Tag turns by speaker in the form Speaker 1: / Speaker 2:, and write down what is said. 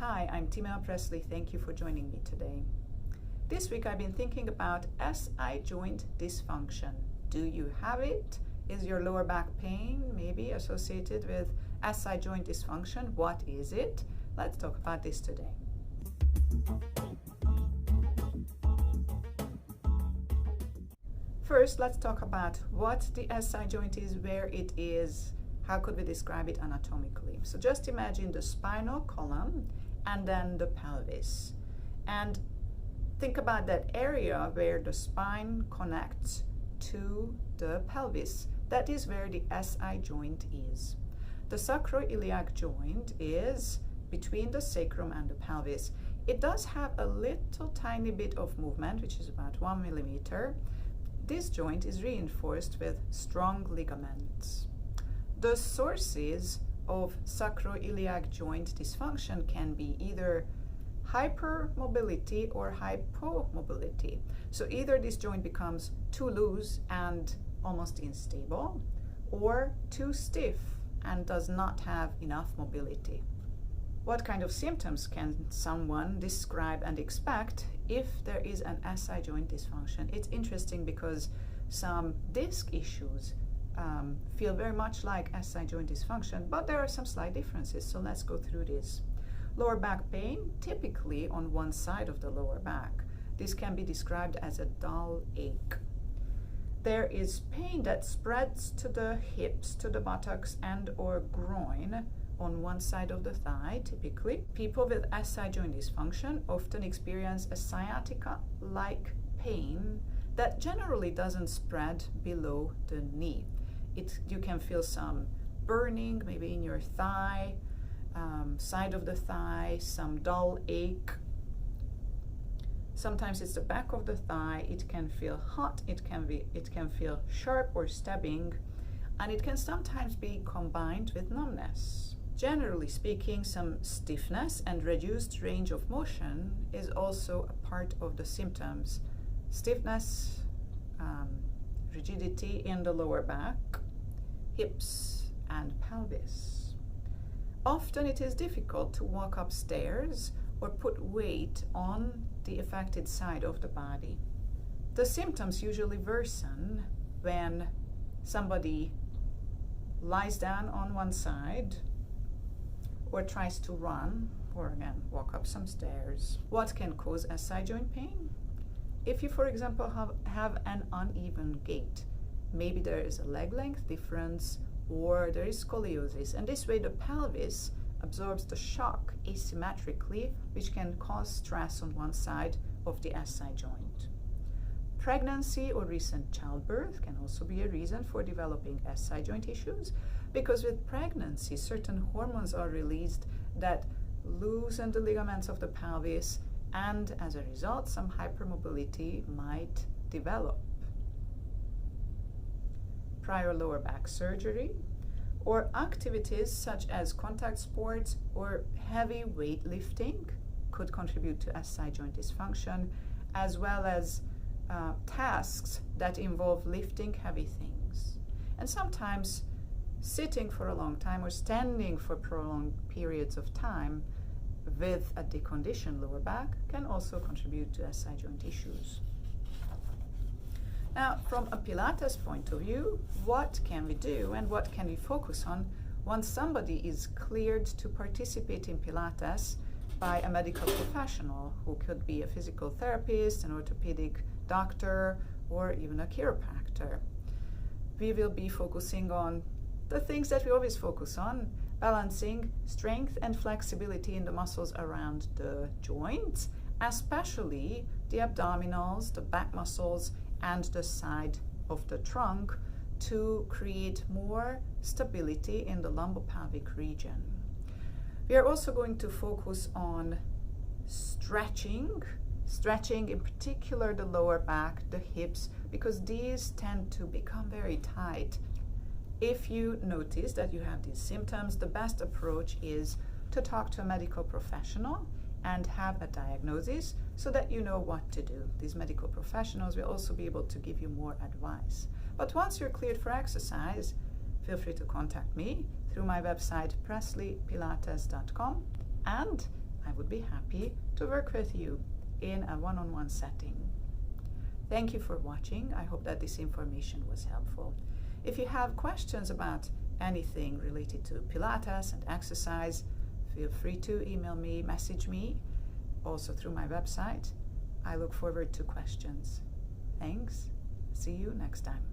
Speaker 1: Hi, I'm Timea Presley. Thank you for joining me today. This week I've been thinking about SI joint dysfunction. Do you have it? Is your lower back pain maybe associated with SI joint dysfunction? What is it? Let's talk about this today. First, let's talk about what the SI joint is, where it is, how could we describe it anatomically. So just imagine the spinal column and then the pelvis. And think about that area where the spine connects to the pelvis. That is where the SI joint is. The sacroiliac joint is between the sacrum and the pelvis. It does have a little tiny bit of movement, which is about 1 millimeter. This joint is reinforced with strong ligaments. The sources of sacroiliac joint dysfunction can be either hypermobility or hypomobility. So either this joint becomes too loose and almost unstable, or too stiff and does not have enough mobility. What kind of symptoms can someone describe and expect if there is an SI joint dysfunction? It's interesting because some disc issues feel very much like SI joint dysfunction, but there are some slight differences, so let's go through this. Lower back pain, typically on one side of the lower back. This can be described as a dull ache. There is pain that spreads to the hips, to the buttocks and or groin on one side of the thigh, typically. People with SI joint dysfunction often experience a sciatica-like pain that generally doesn't spread below the knee. You can feel some burning, maybe in your thigh, side of the thigh, some dull ache. Sometimes it's the back of the thigh. It can feel hot, it can feel sharp or stabbing, and it can sometimes be combined with numbness. Generally speaking, some stiffness and reduced range of motion is also a part of the symptoms. Stiffness, rigidity in the lower back, hips and pelvis. Often it is difficult to walk upstairs or put weight on the affected side of the body. The symptoms usually worsen when somebody lies down on one side or tries to run or again walk up some stairs. What can cause SI joint pain? If you, for example, have an uneven gait, maybe there is a leg length difference or there is scoliosis, and this way the pelvis absorbs the shock asymmetrically, which can cause stress on one side of the SI joint. Pregnancy or recent childbirth can also be a reason for developing SI joint issues, because with pregnancy certain hormones are released that loosen the ligaments of the pelvis, and as a result some hypermobility might develop. Prior lower back surgery or activities such as contact sports or heavy weightlifting could contribute to SI joint dysfunction, as well as tasks that involve lifting heavy things. And sometimes sitting for a long time or standing for prolonged periods of time with a deconditioned lower back can also contribute to SI joint issues. Now, from a Pilates point of view, what can we do and what can we focus on once somebody is cleared to participate in Pilates by a medical professional, who could be a physical therapist, an orthopedic doctor, or even a chiropractor? We will be focusing on the things that we always focus on: balancing strength and flexibility in the muscles around the joints, especially the abdominals, the back muscles, and the side of the trunk, to create more stability in the lumbopelvic region. We are also going to focus on stretching in particular the lower back, the hips, because these tend to become very tight. If you notice that you have these symptoms, the best approach is to talk to a medical professional and have a diagnosis so that you know what to do. These medical professionals will also be able to give you more advice. But once you're cleared for exercise, feel free to contact me through my website presleypilates.com, and I would be happy to work with you in a one-on-one setting. Thank you for watching. I hope that this information was helpful. If you have questions about anything related to Pilates and exercise, feel free to email me, message me, also through my website. I look forward to questions. Thanks. See you next time.